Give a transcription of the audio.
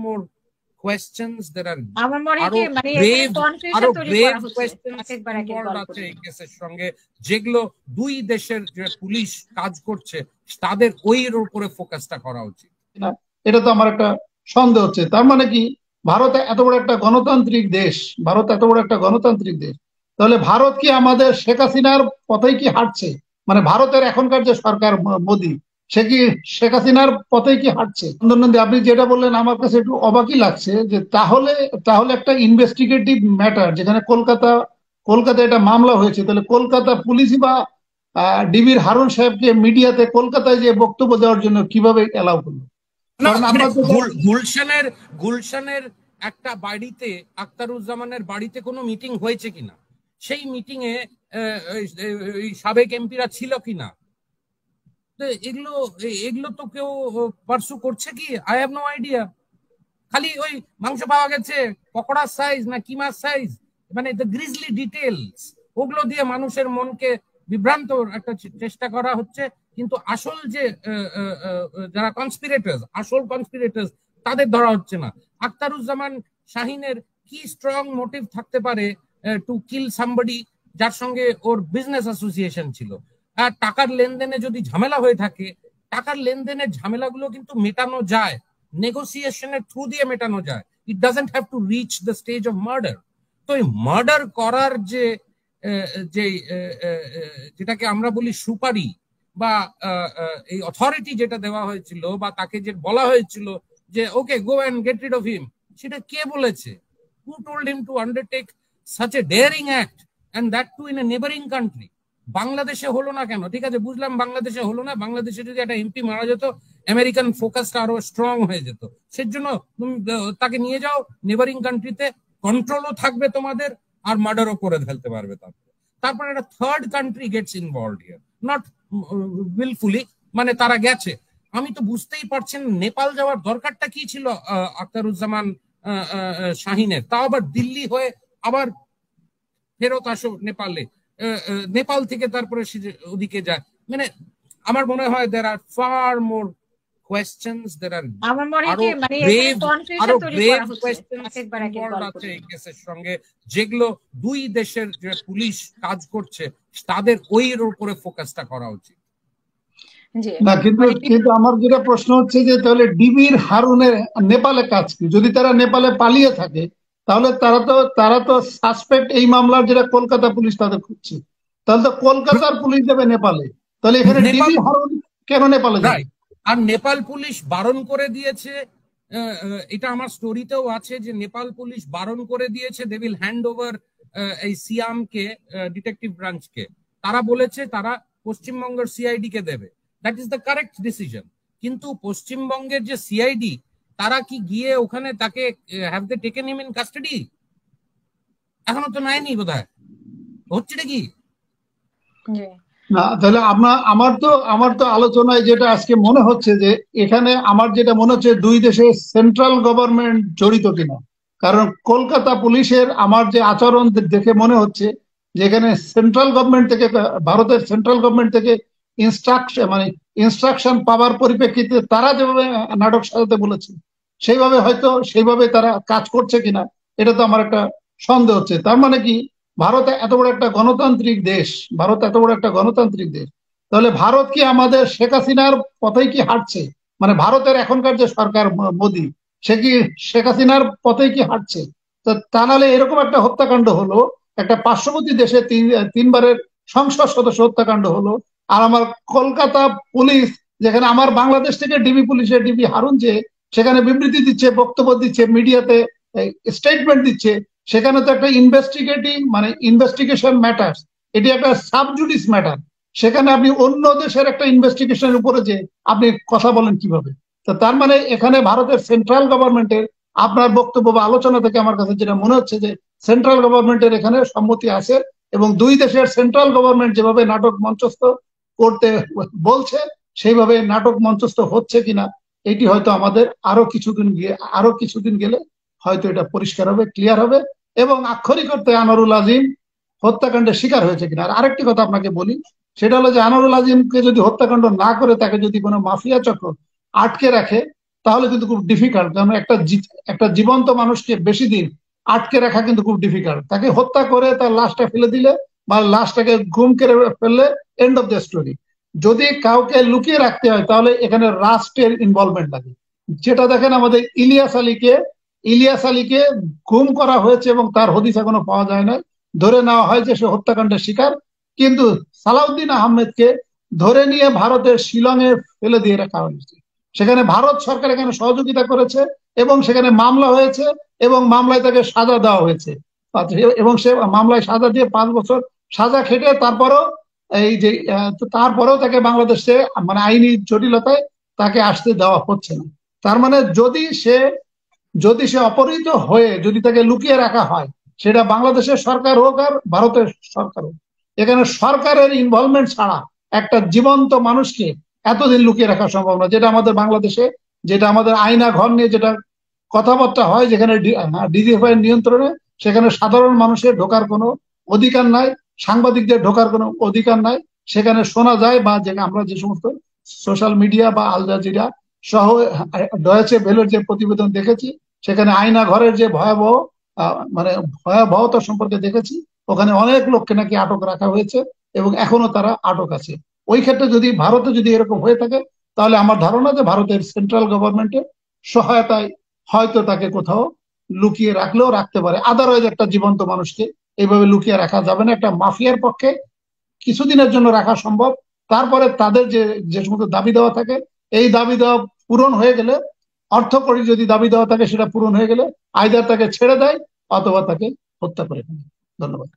more questions, there are আমার মনে হয় কি মানে কনফিউশন তৈরি করা হচ্ছে একবার আছে এই কেসের সঙ্গে, যেগুলো দুই দেশের যে পুলিশ কাজ করছে তাদের ওই উপরে ফোকাসটা করা উচিত। এটা তো আমার একটা সন্দেহ হচ্ছে। তার মানে কি ভারত এত বড় একটা গণতান্ত্রিক দেশ, তাহলে ভারত কি আমাদের শেখ হাসিনার পথেই কি হাঁটছে? মানে ভারতের এখনকার যে সরকার মোদী, সে কি শেখ হাসিনার পথেই কি হাঁটছে? নন্দনন্দী, আপনি যেটা বললেন আমার কাছে একটু অবাকই লাগছে যে তাহলে একটা ইনভেস্টিগেটিভ ম্যাটার, যেখানে কলকাতা এটা মামলা হয়েছে, তাহলে কলকাতা পুলিশই বা ডিবির হারুন সাহেবকে মিডিয়াতে কলকাতায় যে বক্তব্য দেওয়ার জন্য কিভাবে এলাও করলো? গুলশানের একটা বাড়িতে, আখতারুজ্জামানের বাড়িতে কোনো মিটিং হয়েছে কিনা, সেই মিটিং এ সাবেক এমপিরা ছিল কিনা, এগুলো তো কেউ পার্সু করছে কি? I have no idea. খালি ওই মাংস পাওয়া গেছে, পকোড়ার সাইজ না কিমার সাইজ, মানে দ্য গ্রিজলি ডিটেলস, ওগুলো দিয়ে মানুষের মনকে বিভ্রান্ত একটা চেষ্টা করা হচ্ছে। কিন্তু আসল যে যারা আসল কনস্পিরেটর্স তাদের ধরা হচ্ছে না। আখতারুজ্জামান শাহিনের কি স্ট্রং মোটিভ থাকতে পারে টু কিল সামবডি যার সঙ্গে ওর বিজনেস অ্যাসোসিয়েশন ছিল? আর টাকার লেনদেনে যদি ঝামেলা হয়ে থাকে, টাকার লেনদেনের ঝামেলাগুলো কিন্তু মেটানো যায়, নেগোসিয়েশনের থ্রু দিয়ে মেটানো যায়। It doesn't have to reach the stage of murder. তো এই মার্ডার করার যেটাকে আমরা বলি সুপারি বা এই অথরিটি যেটা দেওয়া হয়েছিল বা তাকে যে বলা হয়েছিল যে okay go and get rid of him, সেটা কে বলেছে? Who told him to undertake such a daring act, and that too in a neighbouring country? বাংলাদেশে হলো না কেন? ঠিক আছে, বুঝলাম বাংলাদেশে হলো না। বাংলাদেশে যদি একটা এমপি মারা যেত, আমেরিকান ফোকাসটা আরো স্ট্রং হয়ে যেত। সেজন্য তুমি তাকে নিয়ে যাও নেবারিং কান্ট্রিতে, কন্ট্রোলও থাকবে তোমাদের, আর মার্ডারও করে ফেলতে পারবে। তারপর একটা third country gets involved here, not wilfully, মানে তারা গেছে। আমি তো বুঝতেই পারছি না নেপাল যাওয়ার দরকারটা কি ছিল আখতারুজ্জামান শাহিনের, তাও আবার দিল্লি হয়ে আবার ফেরত আসো নেপালে, নেপাল থেকে তারপরে ওদিকে যায়। মানে আমার মনে হয় there are far more questions, there are আমার মনে হয় কি মানে কনফিউশন তৈরি করা হচ্ছে একবার আছে এই কেসের সঙ্গে, যেগুলো দুই দেশের যে পুলিশ কাজ করছে তাদের ওই উপরে ফোকাসটা করা উচিত। না, কিন্তু আমার যেটা প্রশ্ন হচ্ছে যে তাহলে ডিবির হারুনের নেপালে কাজ কি? যদি তারা নেপালে পালিয়ে থাকে, তাহলে তারা তো সাসপেক্ট এই মামলার, যেটা কলকাতা পুলিশ তাদের খুঁজছে, তাহলে তো কলকাতার পুলিশ যাবে নেপালে, তাহলে এখানে ডিবির হারুন কেন নেপালে যায়? আর নেপাল পুলিশ বারণ করে দিয়েছে, এটা আমার স্টোরিতেও আছে, যে নেপাল পুলিশ বারণ করে দিয়েছে দে উইল হ্যান্ড ওভার এই সিয়ামকে ডিটেকটিভ ব্রাঞ্চকে। তারা বলেছে তারা পশ্চিমবঙ্গের সিআইডি কে দেবে। That is the correct decision. কিন্তু পশ্চিমবঙ্গের যে সিআইডি, তারা কি গিয়ে ওখানে তাকে have they taken him in custody? এখনো তো নেয়নি বোধহয়। হচ্ছে নাকি না? তাহলে আমার তো আলোচনায় যেটা আজকে মনে হচ্ছে যে এখানে আমার যেটা মনে হচ্ছে দুই দেশের সেন্ট্রাল গভর্নমেন্ট জড়িত কিনা। কারণ কলকাতা পুলিশের আমার যে আচরণ দেখে মনে হচ্ছে যে এখানে সেন্ট্রাল গভর্নমেন্ট থেকে, ভারতের সেন্ট্রাল গভর্নমেন্ট থেকে ইনস্ট্রাকশন পাওয়ার পরিপ্রেক্ষিতে তারা যেভাবে নাটক সাজাতে বলেছে সেইভাবে তারা কাজ করছে কিনা, এটা তো আমার একটা সন্দেহ হচ্ছে। তার মানে কি ভারত এত বড় একটা গণতান্ত্রিক দেশ, তাহলে ভারত কি আমাদের শেখ হাসিনার পথেই কি হাঁটছে? মানে ভারতের এখনকার যে সরকার মোদী, সে কি শেখ হাসিনার পথেই কি হাঁটছে? তো তা নাহলে এরকম একটা হত্যাকাণ্ড হলো, একটা পার্শ্ববর্তী দেশে তিনবারের সংসদ সদস্য হত্যাকাণ্ড হলো, আর আমার কলকাতা পুলিশ, যেখানে আমার বাংলাদেশ থেকে ডিবি হারুন যে সেখানে বিবৃতি দিচ্ছে, বক্তব্য দিচ্ছে, মিডিয়াতে স্টেটমেন্ট দিচ্ছে, সেখানে তো একটা ইনভেস্টিগেশন ম্যাটার, এটি একটা সাবজুডিস ম্যাটার। সেখানে আপনি অন্য দেশের একটা ইনভেস্টিগেশনের উপরে যে আপনি কথা বলেন কিভাবে? তো তার মানে এখানে ভারতের সেন্ট্রাল গভর্নমেন্টের, আপনার বক্তব্য বা আলোচনা থেকে আমার কাছে যেটা মনে হচ্ছে যে সেন্ট্রাল গভর্নমেন্টের এখানে সম্মতি আছে, এবং দুই দেশের সেন্ট্রাল গভর্নমেন্ট যেভাবে নাটক মঞ্চস্থ করতে বলছে সেইভাবে নাটক মঞ্চস্থ হচ্ছে কিনা, এটি হয়তো আমাদের আরো কিছুদিন গেলে হয়তো এটা পরিষ্কার হবে, ক্লিয়ার হবে, এবং আক্ষরিক অর্থে আনোয়ারুল আজিম হত্যাকাণ্ডের শিকার হয়েছে কিনা। আর আরেকটি কথা আপনাকে বলি, সেটা হলো যে আনোয়ারুল আজিমকে যদি হত্যাকাণ্ড না করে তাকে যদি কোনো মাফিয়া চক্র আটকে রাখে, তাহলে কিন্তু খুব ডিফিকাল্ট, কারণ একটা জীবন্ত মানুষকে বেশি দিন আটকে রাখা কিন্তু খুব ডিফিকাল্ট। তাকে হত্যা করে তার লাশটা ফেলে দিলে বা লাশটাকে গুম করে ফেললে এন্ড অফ দ্য স্টোরি। যদি কাউকে লুকিয়ে রাখতে হয় তাহলে এখানে রাষ্ট্রের ইনভলভমেন্ট লাগে। যেটা দেখেন আমাদের ইলিয়াস আলীকে গুম করা হয়েছে এবং তার হদিস এখনো পাওয়া যায় না, ধরে নেওয়া হয় যে সে হত্যাকাণ্ডের শিকার, কিন্তু সালাউদ্দিন আহমেদকে ধরে নিয়ে ভারতের শিলংয়ে ফেলে দিয়ে রাখা হয়েছে। সেখানে ভারত সরকার এখানে সহযোগিতা করেছে এবং সেখানে মামলা হয়েছে এবং মামলায় তাকে সাজা দেওয়া হয়েছে এবং সে মামলায় সাজা দিয়ে 5 বছর সাজা খেটে তারপরেও তাকে বাংলাদেশে মানে আইনি জটিলতায় তাকে আসতে দেওয়া হচ্ছে না। তার মানে যদি সে অপহৃত হয়ে যদি তাকে লুকিয়ে রাখা হয়, সেটা বাংলাদেশের সরকার হোক আর ভারতের সরকার হোক, এখানে সরকারের ইনভলভমেন্ট ছাড়া একটা জীবন্ত মানুষকে এতদিন লুকিয়ে রাখা সম্ভব না। যেটা আমাদের বাংলাদেশে, যেটা আমাদের আয়না ঘর নিয়ে যেটা কথাবার্তা হয়, যেখানে ডিজিএফআই নিয়ন্ত্রণে, সেখানে সাধারণ মানুষের ঢোকার কোনো অধিকার নাই, সাংবাদিকদের ঢোকার কোনো অধিকার নাই। সেখানে শোনা যায় বা আমরা যে সমস্ত সোশ্যাল মিডিয়া বা আল জাজিরা সহ ডয়েচে ভেলের যে প্রতিবেদন দেখেছি, সেখানে আয়না ঘরের যে ভয়াবহতা সম্পর্কে দেখেছি। ওখানে অনেক লোককে নাকি আটক রাখা হয়েছে এবং এখনো তারা আটক আছে। ওই ক্ষেত্রে যদি ভারতে যদি এরকম হয়ে থাকে, তাহলে আমার ধারণা যে ভারতের সেন্ট্রাল গভর্নমেন্টের সহায়তায় হয়তো তাকে কোথাও লুকিয়ে রাখলেও রাখতে পারে। আদারওয়াইজ একটা জীবন্ত মানুষকে এইভাবে লুকিয়ে রাখা যাবে না। একটা মাফিয়ার পক্ষে কিছুদিনের জন্য রাখা সম্ভব, তারপরে তাদের যে সমস্ত দাবি দেওয়া থাকে, এই দাবি দেওয়া পূরণ হয়ে গেলে, অর্থকরী যদি দাবি দেওয়া থাকে সেটা পূরণ হয়ে গেলে আইদার তাকে ছেড়ে দেয় অথবা তাকে হত্যা করে ফেলে। ধন্যবাদ।